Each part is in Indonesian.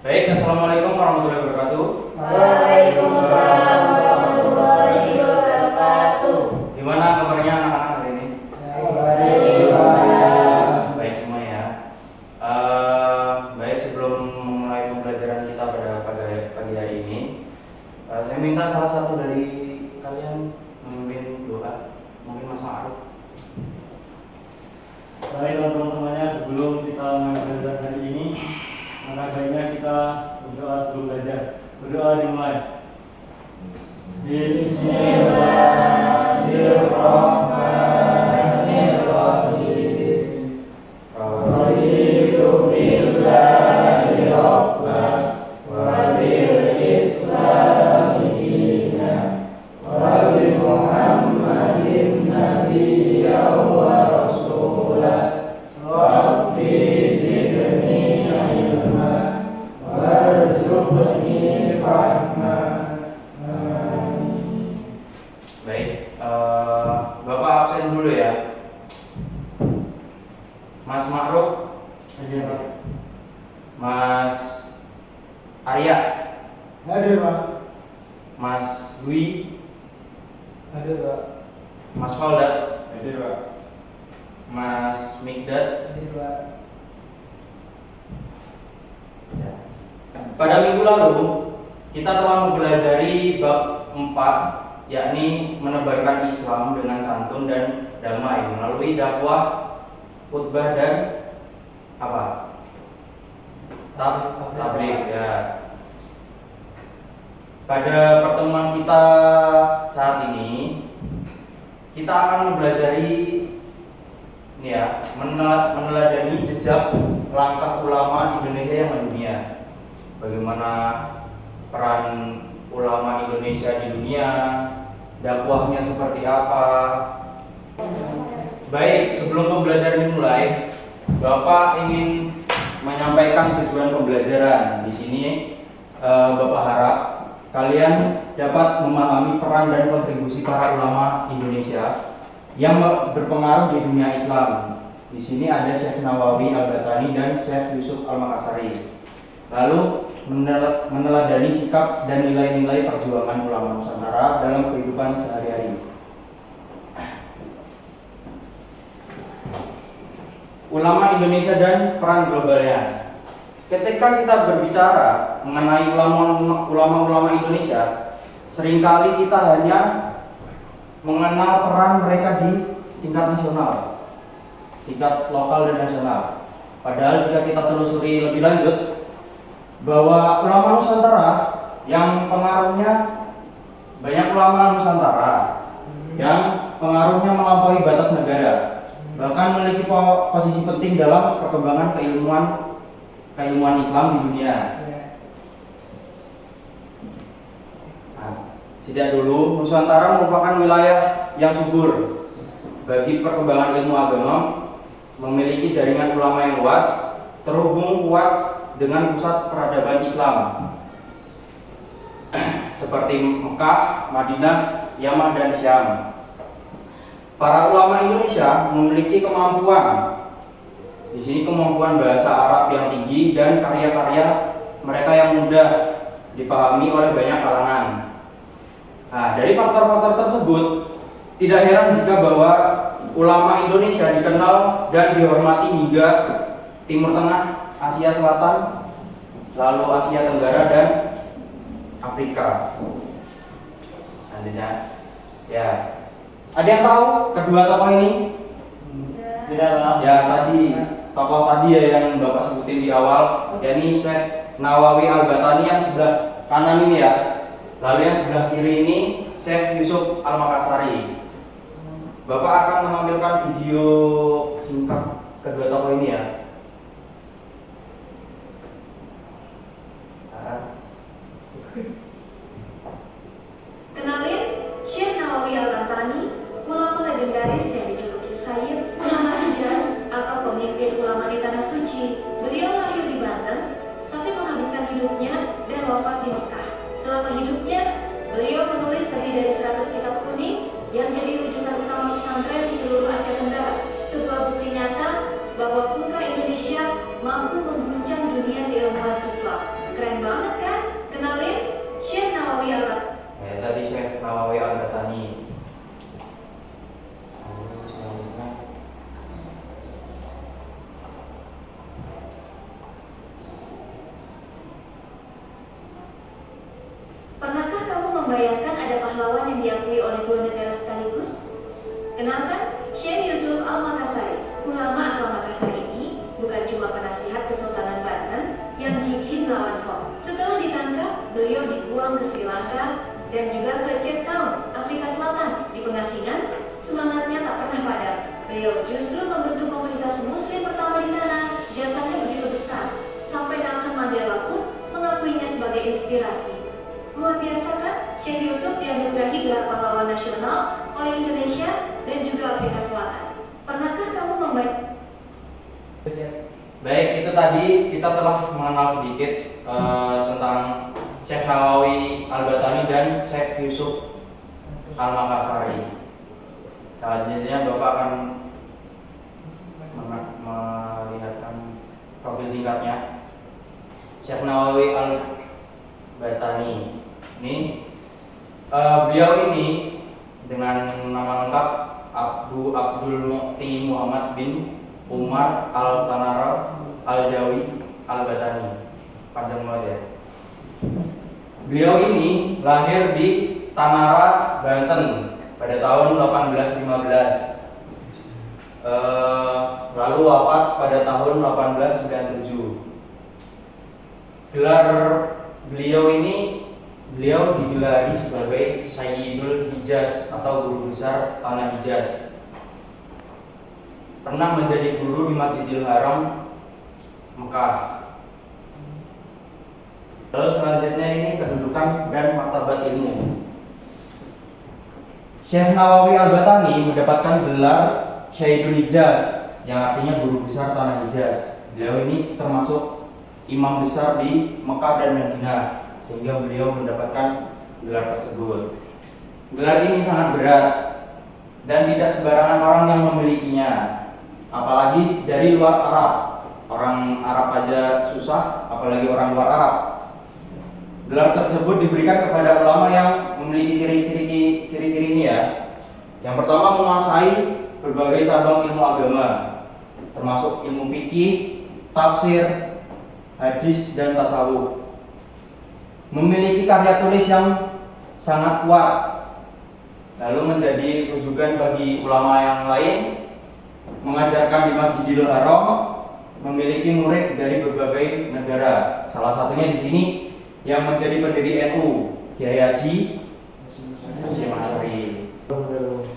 Baik, assalamualaikum warahmatullahi wabarakatuh. Waalaikumsalam warahmatullahi wabarakatuh. Gimana kabarnya anak-anak hari ini? Baik. Baik semua ya. Baik, sebelum memulai pembelajaran kita pada pagi hari ini, saya minta salah satu dari kalian memimpin doa. Mungkin Mas Ma'ruf. Baik teman-teman semuanya, sebelum kita mulai belajar hari ini, maka baiknya kita berdoa sebelum belajar. Berdoa dimulai. Bismillahirrahmanirrahim. Raditu billahi rabban wa bil islami dinan wa bi Muhammadin nabiyyan wa rasulah. Rabbi zidni ilma warzuqni fahma. Baik, Bapak absen dulu ya. Mas Ma'ruf, Hadir Pak. Mas Arya, Hadir Pak. Mas Dwi, Hadir Pak. Mas Faldat, Hadir Pak. Mas Mikdad. Hadir Pak. Ya. Pada minggu lalu kita telah mempelajari bab 4, yakni menebarkan Islam dengan santun dan damai melalui dakwah, khutbah dan apa? Tabligh ya. Pada pertemuan kita saat ini kita akan mempelajari ini ya, meneladani jejak langkah ulama Indonesia yang mendunia. Bagaimana peran ulama Indonesia di dunia, dakwahnya seperti apa. Baik, sebelum pembelajaran dimulai, Bapak ingin menyampaikan tujuan pembelajaran. Di sini Bapak harap kalian dapat memahami peran dan kontribusi para ulama Indonesia yang berpengaruh di dunia Islam. Di sini ada Syekh Nawawi Al-Batani dan Syekh Yusuf Al-Makassari. Lalu meneladani sikap dan nilai-nilai perjuangan ulama Nusantara dalam kehidupan sehari-hari. Ulama Indonesia dan peran globalnya. Ketika kita berbicara mengenai ulama-ulama Indonesia, seringkali kita hanya mengenal peran mereka di tingkat nasional, tingkat lokal dan nasional. Padahal jika kita telusuri lebih lanjut, bahwa ulama Nusantara yang pengaruhnya banyak ulama Nusantara yang pengaruhnya melampaui batas negara, bahkan memiliki posisi penting dalam perkembangan keilmuan Islam di dunia. Sejak dulu, Nusantara merupakan wilayah yang subur bagi perkembangan ilmu agama, memiliki jaringan ulama yang luas, terhubung kuat dengan pusat peradaban Islam seperti Mekah, Madinah, Yaman, dan Syam. Para ulama Indonesia memiliki kemampuan, di sini kemampuan bahasa Arab yang tinggi dan karya-karya mereka yang mudah dipahami oleh banyak kalangan. Nah, dari faktor-faktor tersebut, tidak heran jika bahwa ulama Indonesia dikenal dan dihormati hingga Timur Tengah, Asia Selatan, lalu Asia Tenggara dan Afrika. Selanjutnya, ya, ada yang tahu kedua tokoh ini? Tidak Pak. Ya, tokoh tadi ya yang Bapak sebutin di awal, yakni Syekh Nawawi Al-Batani yang sebelah kanan ini ya. Lalu yang sebelah kiri ini Syekh Yusuf Al-Makassari. Bapak akan menampilkan video singkat kedua tokoh ini ya. Kenalin, Syekh Nawawi Al-Batani, ulama legendaris yang dijuluki Sayyid Ulama Hijaz atau pemimpin ulama di Tanah Suci. Beliau lahir di Banten, tapi menghabiskan hidupnya dan wafat di Mekah. Selama hidupnya, beliau menulis lebih dari 100 kitab kuning yang jadi rujukan utama pesantren di seluruh Asia Tenggara. Sebuah bukti nyata bahwa putra Indonesia yang diakui oleh 2 negara sekaligus? Kenalkan, Syekh Yusuf Al-Makassari. Ulama asal Makassar ini bukan cuma penasihat Kesultanan Banten yang gigih melawan FOM. Setelah ditangkap, beliau dibuang ke Sri Lanka dan juga ke Cape Town, Afrika Selatan. Di pengasingan, semangatnya tak pernah padam. Beliau justru membentuk komunitas muslim pertama di sana. Jasanya begitu besar, sampai Nelson Mandela pun mengakuinya sebagai inspirasi. Luar biasa kan? Syekh Yusuf dianugerahi gelar pahlawan nasional oleh Indonesia dan juga Afrika Selatan. Pernahkah kamu membaca? Baik, itu tadi kita telah mengenal sedikit tentang Syekh Nawawi Al-Batani dan Syekh Yusuf Al-Makassari. Selanjutnya Bapak akan melihatkan profil singkatnya. Syekh Nawawi Al-Batani. Ini beliau ini dengan nama lengkap Abu Abdul Mu'ti Muhammad bin Umar Al-Tanara Al-Jawi Al-Batani. Panjang banget ya. Beliau ini lahir di Tanara, Banten pada tahun 1815. Lalu wafat pada tahun 1897. Gelar beliau ini digelari sebagai Sayyidul Hijaz atau guru besar tanah Hijaz. Pernah menjadi guru di Masjidil Haram Mekah. Lalu selanjutnya ini kedudukan dan martabat ilmu. Syekh Nawawi Al-Batani mendapatkan gelar Sayyidul Hijaz yang artinya guru besar tanah Hijaz. Beliau ini termasuk imam besar di Mekah dan Madinah, sehingga beliau mendapatkan gelar tersebut. Gelar ini sangat berat dan tidak sembarangan orang yang memilikinya, apalagi dari luar Arab. Orang Arab aja susah, apalagi orang luar Arab. Gelar tersebut diberikan kepada ulama yang memiliki ciri-ciri ini ya. Yang pertama, menguasai berbagai cabang ilmu agama, termasuk ilmu fikih, tafsir, hadis, dan tasawuf. Memiliki karya tulis yang sangat kuat, lalu menjadi rujukan bagi ulama yang lain. Mengajarkan di Masjidil Haram, memiliki murid dari berbagai negara. Salah satunya di sini yang menjadi pendiri NU, Kiai Haji Hasyim Asy'ari.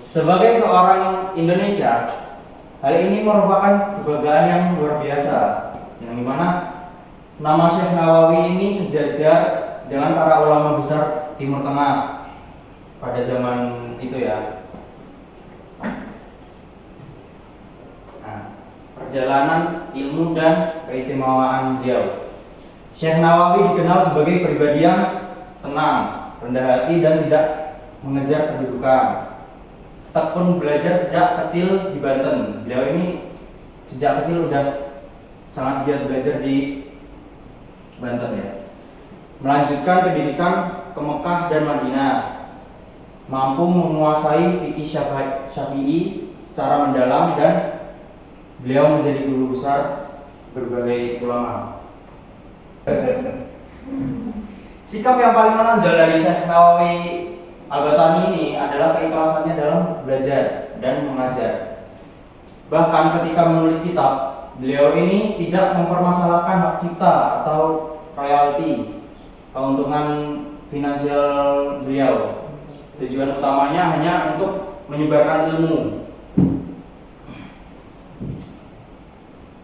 Sebagai seorang Indonesia, hal ini merupakan kebanggaan yang luar biasa, yang dimana nama Syekh Nawawi ini sejajar dengan para ulama besar Timur Tengah pada zaman itu ya. Nah, perjalanan ilmu dan keistimewaan beliau. Syekh Nawawi dikenal sebagai pribadi yang tenang, rendah hati, dan tidak mengejar kedudukan. Tekun belajar sejak kecil di Banten. Beliau ini sejak kecil udah sangat giat belajar di Banten ya. Melanjutkan pendidikan ke Mekah dan Madinah. Mampu menguasai fikih Syafi'i secara mendalam, dan beliau menjadi guru besar berbagai ulama. Sikap yang paling menonjol dari Syekh Nawawi Al-Batani ini adalah keikhlasannya dalam belajar dan mengajar. Bahkan ketika menulis kitab, beliau ini tidak mempermasalahkan hak cipta atau royalti, keuntungan finansial beliau. Tujuan utamanya hanya untuk menyebarkan ilmu.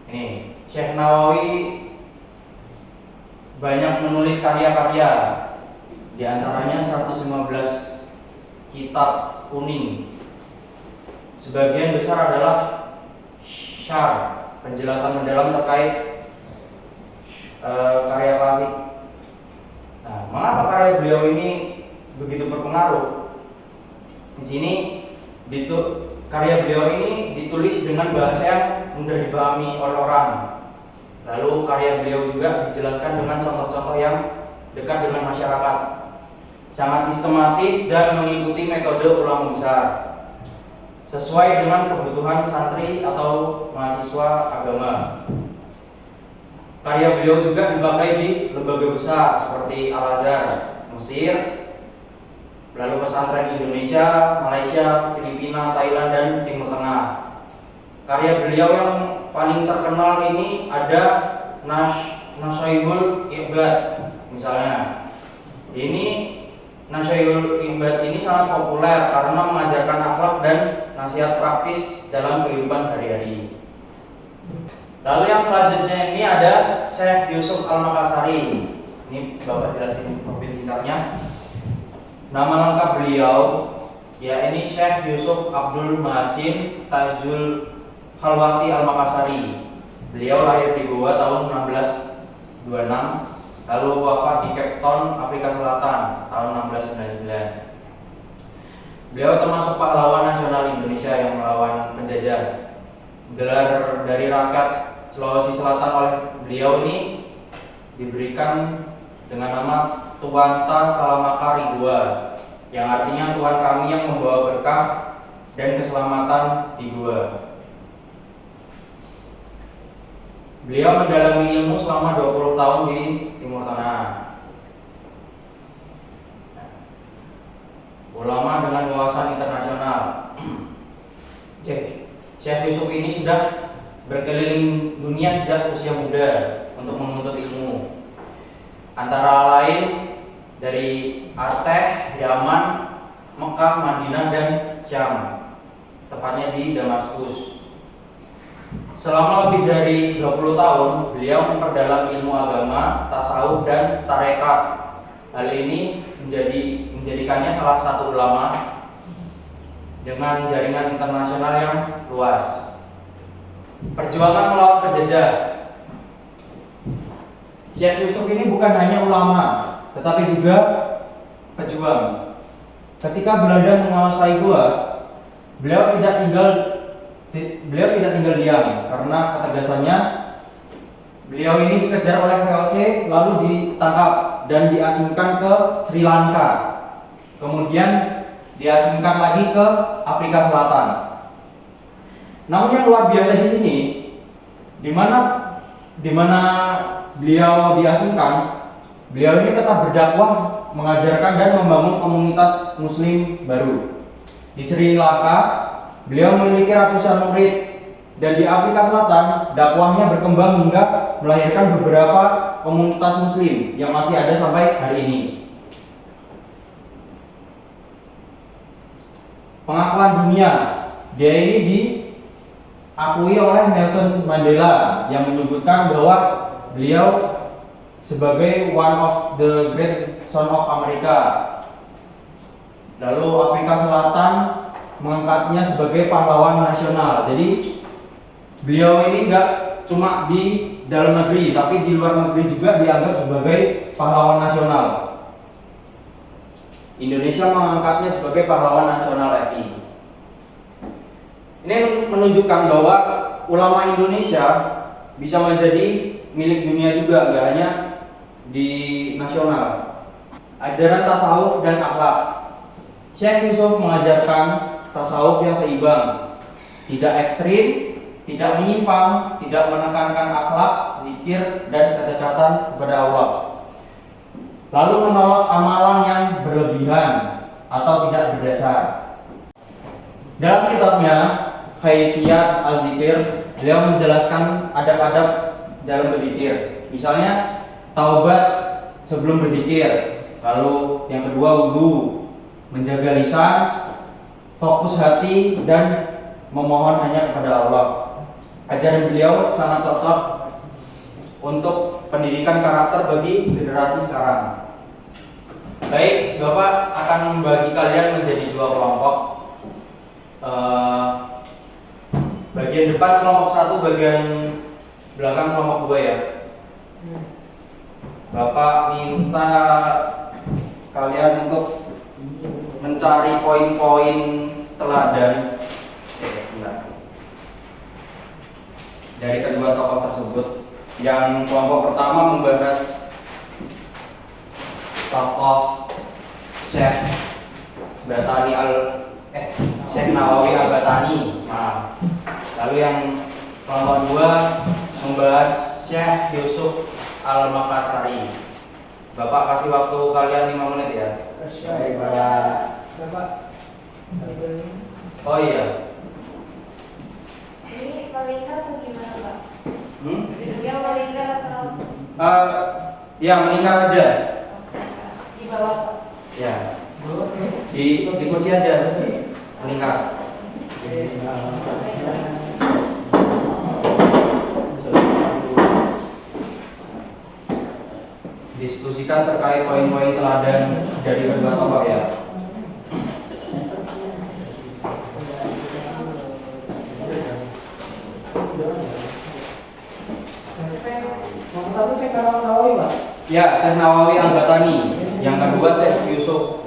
Ini Syekh Nawawi banyak menulis karya-karya, di antaranya 115 kitab kuning. Sebagian besar adalah syarh, penjelasan mendalam terkait karya klasik. Nah, mengapa karya beliau ini begitu berpengaruh? Di sini karya beliau ini ditulis dengan bahasa yang mudah dipahami oleh orang. Lalu karya beliau juga dijelaskan dengan contoh-contoh yang dekat dengan masyarakat. Sangat sistematis dan mengikuti metode ulama besar, sesuai dengan kebutuhan santri atau mahasiswa agama. Karya beliau juga dipakai di lembaga besar seperti Al-Azhar, Mesir, lalu pesantren Indonesia, Malaysia, Filipina, Thailand, dan Timur Tengah. Karya beliau yang paling terkenal ini ada Nasyaiul Iqbad misalnya. Ini Nasyaiul Iqbad ini sangat populer karena mengajarkan akhlak dan nasihat praktis dalam kehidupan sehari-hari. Lalu yang selanjutnya ini ada Syekh Yusuf Al-Makassari. Ini Bapak jelasin profil singkatnya. Nama lengkap beliau ya ini Syekh Yusuf Abdul Mahasin Tajul Khalwati Al-Makassari. Beliau lahir di Goa tahun 1626, lalu wafat di Cape Town, Afrika Selatan tahun 1699. Beliau termasuk pahlawan nasional Indonesia yang melawan penjajah. Gelar dari rakyat Sulawesi Selatan oleh beliau ini diberikan dengan nama Tuanta Salamaka Goa, yang artinya Tuhan kami yang membawa berkah dan keselamatan di Goa. Beliau mendalami ilmu selama 20 tahun di Timur Tengah. Ulama dengan wawasan internasional. Syekh Yusuf ini sudah berkeliling dunia sejak usia muda untuk menuntut ilmu. Antara lain dari Aceh, Yaman, Mekah, Madinah, dan Syam, tepatnya di Damaskus. Selama lebih dari 20 tahun, beliau memperdalam ilmu agama, tasawuf, dan tarekat. Hal ini menjadikannya salah satu ulama dengan jaringan internasional yang luas. Perjuangan melawan penjajah. Syekh Yusuf ini bukan hanya ulama, tetapi juga pejuang. Ketika Belanda menguasai Goa, beliau tidak tinggal diam karena ketegasannya. Beliau ini dikejar oleh VOC lalu ditangkap dan diasingkan ke Sri Lanka. Kemudian diasingkan lagi ke Afrika Selatan. Namun yang luar biasa di sini, di mana beliau diasingkan, beliau ini tetap berdakwah, mengajarkan dan membangun komunitas muslim baru. Di Sri Lanka, beliau memiliki ratusan murid, dan di Afrika Selatan, dakwahnya berkembang hingga melahirkan beberapa komunitas muslim yang masih ada sampai hari ini. Pengakuan dunia, dia ini diakui oleh Nelson Mandela yang menyebutkan bahwa beliau sebagai one of the great son of America. Lalu Afrika Selatan mengangkatnya sebagai pahlawan nasional. Jadi beliau ini enggak cuma di dalam negeri, tapi di luar negeri juga dianggap sebagai pahlawan nasional. Indonesia mengangkatnya sebagai pahlawan nasional RI. Ini menunjukkan bahwa ulama Indonesia bisa menjadi milik dunia juga, nggak hanya di nasional. Ajaran tasawuf dan akhlak. Syekh Yusuf mengajarkan tasawuf yang seimbang, tidak ekstrim, tidak menyimpang, tidak menekankan akhlak, zikir, dan kedekatan kepada Allah. Lalu menolak amalan yang berlebihan atau tidak berdasar. Dalam kitabnya Khaifiyat Al-Zikir, beliau menjelaskan adab-adab dalam berzikir. Misalnya taubat sebelum berzikir, lalu yang kedua wudu, menjaga lisan, fokus hati, dan memohon hanya kepada Allah. Ajaran beliau sangat cocok untuk pendidikan karakter bagi generasi sekarang. Baik, Bapak akan membagi kalian menjadi dua kelompok. Bagian depan kelompok 1, bagian belakang kelompok 2 ya. Bapak minta kalian untuk mencari poin-poin teladan dari kedua tokoh tersebut. Yang kelompok pertama membahas tokoh Syekh Nawawi Al-Batani. Lalu yang kelompok 2 membahas Syekh Yusuf Al-Makassari. Bapak kasih waktu kalian 5 menit ya. Baik, Pak. Bapak. Oh iya. Ini malingkar atau gimana, Pak? Hmm? Dia malingkar atau Ya melingkar aja. di bawah, Pak? Ya. Di kursi aja. Melingkar. Diskusikan terkait poin-poin teladan dari kedua tokoh ya. Ya, Syekh Nawawi Al-Batani. Yang kedua Syekh Yusuf.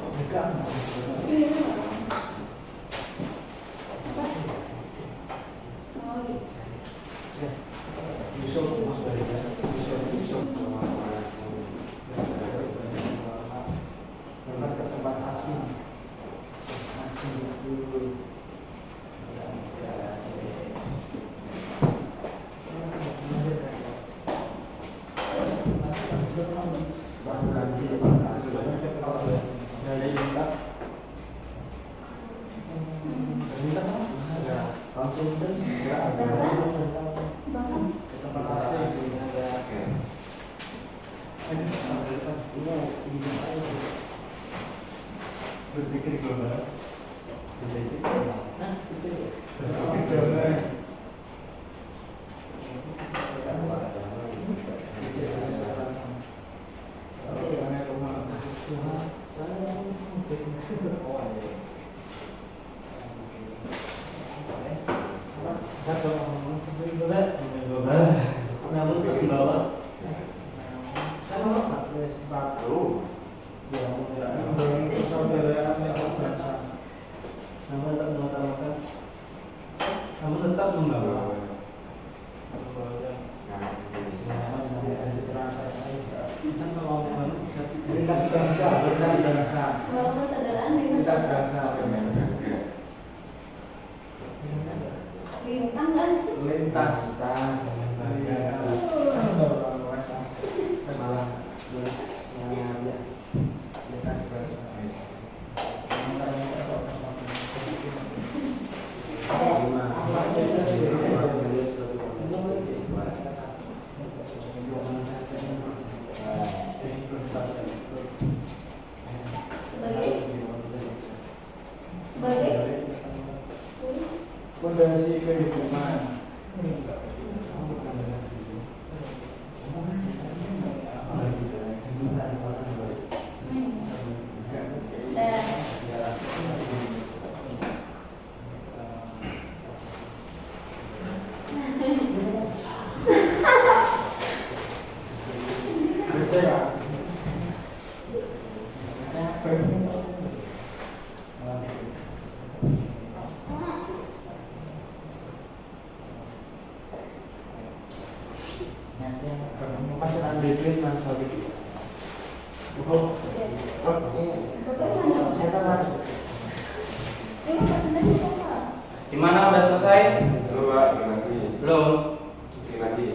Berpikir global. Kamu tetap membawa lintas bangsa. Membangun persaudaraan lintas bangsa. Bintang kan? Lintas. Sebagai Fondasi kehidupan. Gimana udah selesai? Coba lagi. Belum. Lagi.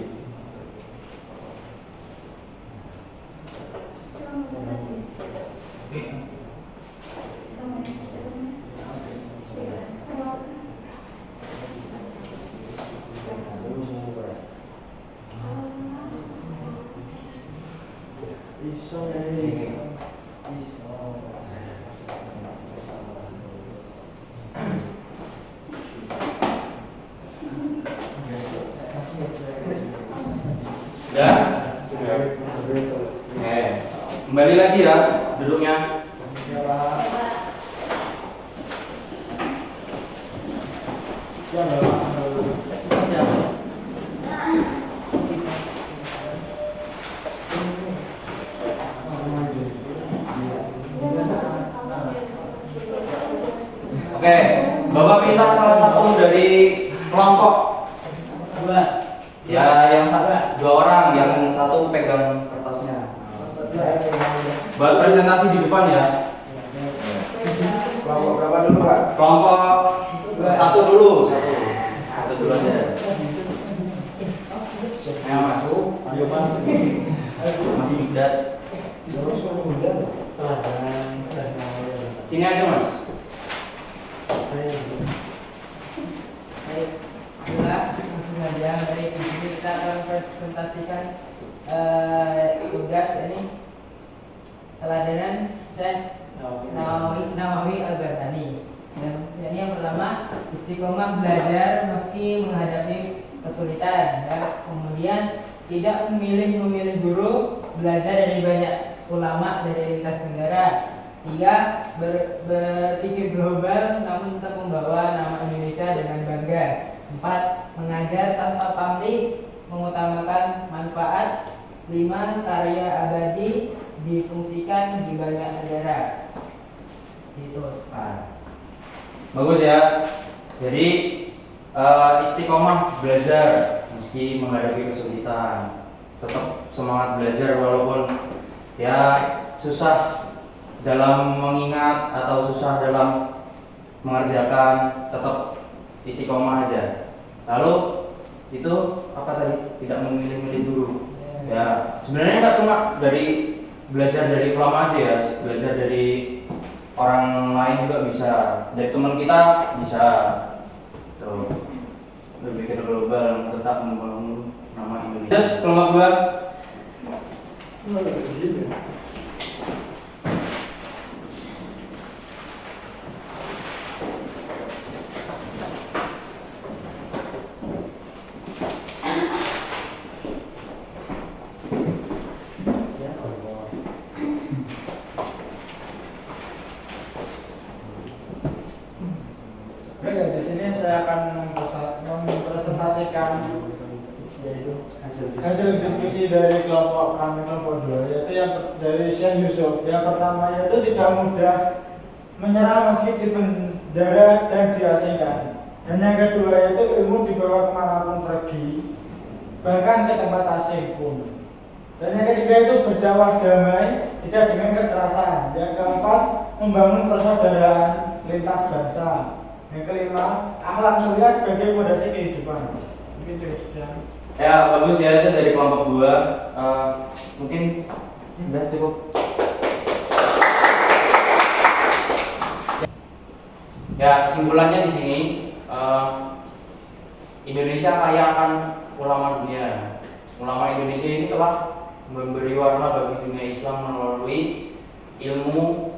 Udah? Kembali lagi ya duduknya. Oke, Bapak minta salah satu dari kelompok ya, yang dua orang, yang satu pegang kertasnya. Buat presentasi di depan ya. Kelompok berapa dulu, Pak? Kelompok satu dulu, satu dulu aja. Ayo mas, Ayo mas. Mas Migdat. Terus kemudian Teladan saya Sini aja mas. Baik, itulah langsung aja. Baik, di sini kita akan presentasikan tugas ini teladanan Syekh Nawawi Al-Ghartani. Yang pertama, istiqomah belajar meski menghadapi kesulitan. Kemudian tidak memilih guru, belajar dari banyak ulama dari lintas negara. 3. Berpikir global namun tetap membawa nama Indonesia dengan bangga. 4. Mengajar tanpa pamrih, mengutamakan manfaat. 5. Karya abadi difungsikan di banyak negara. Itu. Bagus ya. Jadi istiqomah belajar meski menghadapi kesulitan. Tetap semangat belajar walaupun ya susah dalam mengingat atau susah dalam mengerjakan, tetap istiqomah aja. Lalu itu apa tadi? Tidak memilih-milih guru. Ya, sebenarnya nggak cuma dari belajar dari ulama aja ya, belajar dari orang lain juga bisa, dari teman kita bisa. Tuh, berpikir global, tetap membangun nama Indonesia. Kelompok 2. Oke, di sini saya akan mempresentasikan yaitu hasil diskusi dari kelompok kami kelompok 2, yaitu yang dari Syekh Yusuf. Yang pertama yaitu tidak mudah menyerah meski dipenjara dan diasingkan. Dan yang kedua yaitu ilmu dibawa kemanapun pergi, bahkan ke tempat asing pun. Dan yang ketiga itu berdakwah damai, tidak dengan kekerasan. Yang keempat, membangun persaudaraan lintas bangsa. Yang kelima, akhlak mulia sebagai fondasi kehidupan. Mungkin cukup sekian. Ya bagus ya, itu dari kelompok 2. Mungkin sudah cukup. Ya kesimpulannya di sini, Indonesia kaya akan ulama dunia. Ulama Indonesia ini telah memberi warna bagi dunia Islam melalui ilmu,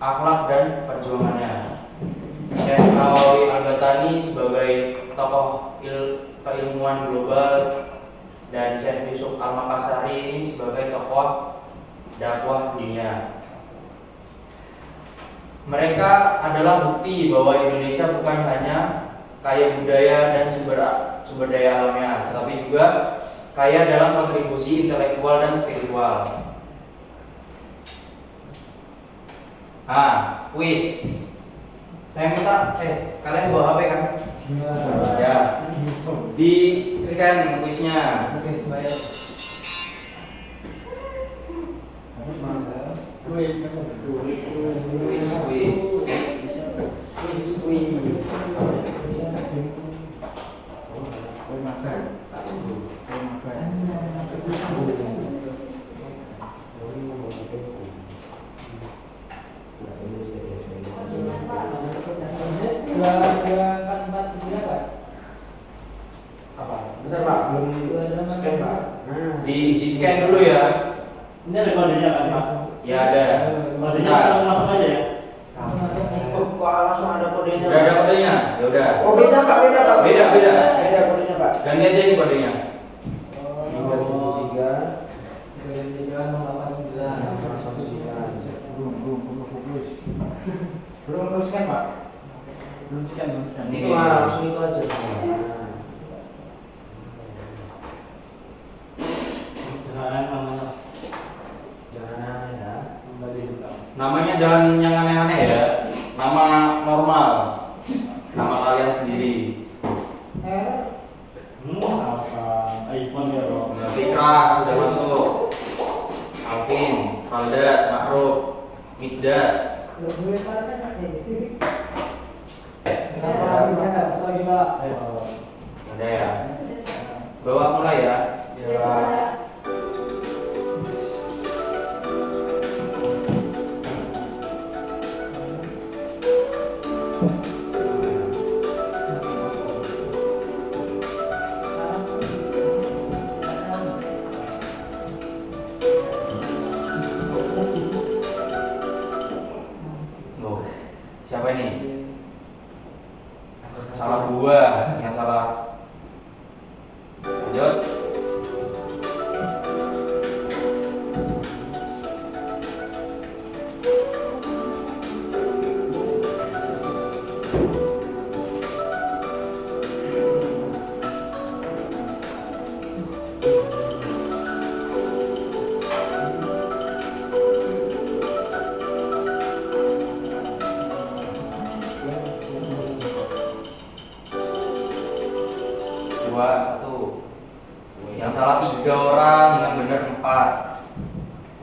akhlak dan perjuangannya. Syekh Nawawi Al-Ghartani sebagai tokoh keilmuan global dan Syekh Yusuf Al-Makassari ini sebagai tokoh dakwah dunia. Mereka adalah bukti bahwa Indonesia bukan hanya kaya budaya dan sumber daya alamnya, tetapi juga kaya dalam kontribusi intelektual dan spiritual. Kuis. Saya minta, kalian bawa HP kan? Ya. Di scan kuisnya. Oke, sebaik. Bentar Pak, belum scan Pak. Di scan dulu ya. Ini ada kodenya kan Pak? Ya ada. Kodenya Nah. langsung masuk aja ya. Kok langsung ada kodenya? Udah ada kodenya. Ya udah. Oh beda Pak, beda Pak. Beda. Beda kodenya Pak. Ganti aja ini kodenya. 3 belum scan Pak. Belum scan. Ini Itu langsung itu aja. Jangan namanya. Jangan ya. Kembali buka. Namanya jangan yang aneh-aneh ya. Nama normal. Nama kalian sendiri. Apa iPhone ya bro? Nah, Fikra sudah masuk. Alvin, Valda, Makruf, Mikda. Ada ya. Bawa mulai ya. Ya.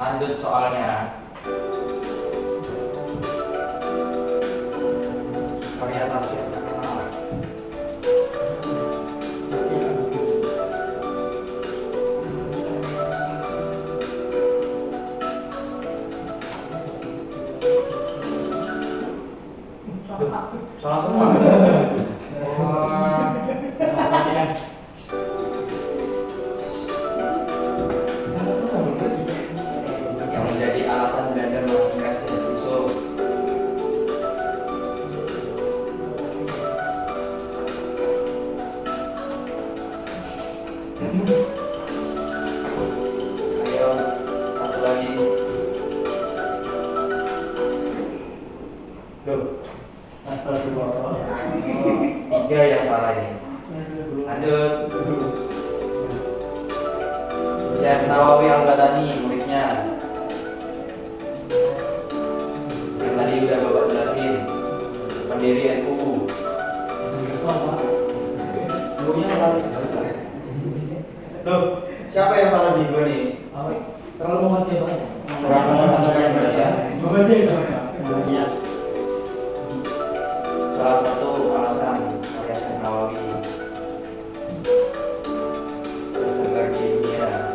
Lanjut soalnya. Karya tafsir terkenal. Salah semua. Wah. Yang menjadi alasan Belanda mengasingkan Syekh Yusuf. Ayo, satu lagi. Loh, Astagfirullah. 3 yang salah ini. Lanjut. Syekh Nawawi Al-Badani, muridnya. Yang tadi udah Bapak jelasin. Pendiri NU. Tuh, siapa yang salah di dua nih? Terlalu mengerti banget. Kurang memperhatikan berarti ya. Iya. Salah satu alasan karya Syekh Nawawi tersebar di dunia.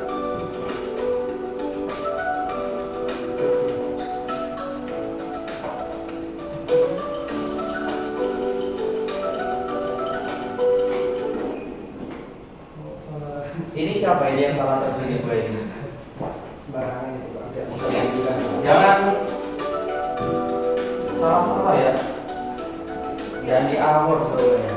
Ini siapa ini yang salah tersini gue ini? Sembarangan itu Pak. Jangan salah ya. Jangan di awal sebenarnya.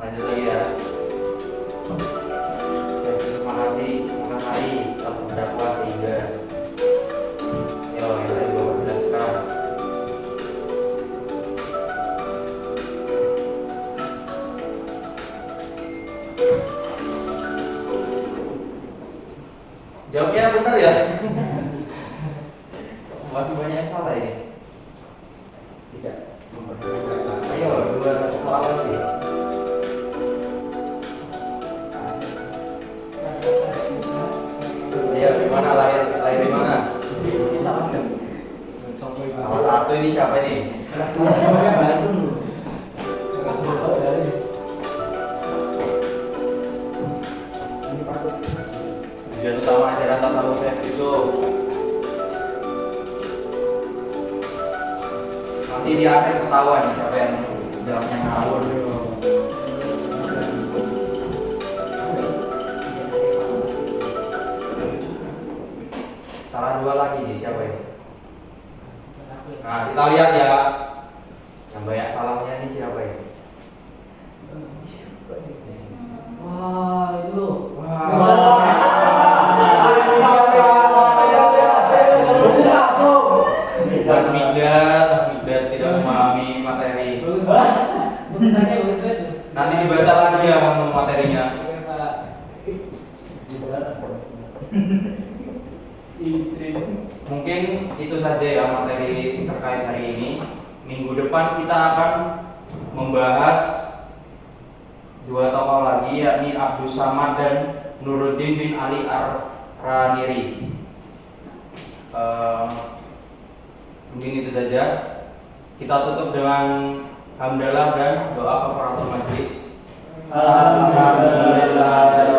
Lanjut lagi ya. Makasih telah berdakwah sehingga yo yang tadi Bapak jelaskan. Jawabnya benar ya? Masih banyak yang salah ini. Tidak. Ayo, 2 soal lagi. Ayo, di mana lahir di mana? Salah satu ini siapa ini? Tujuan utama ajaran tasawuf Syekh Yusuf. Nanti di akhir ketahuan siapa yang jawabnya ngawur. Salah 2 lagi nih, siapa ini? Nah, kita lihat ya. Yang banyak salahnya ini siapa ini? Wah, itu loh. Mas Migdad tidak memahami materi. Bentarnya bagus banget. Nanti dibaca lagi ya kamu materinya. Oke, Pak. Mungkin itu saja ya materi terkait hari ini. Minggu depan kita akan membahas 2 tokoh lagi, yakni Abdus Samad dan Nuruddin bin Ali Ar-Raniri. Mungkin itu saja. Kita tutup dengan hamdalah dan doa kafaratul majelis. Alhamdulillah.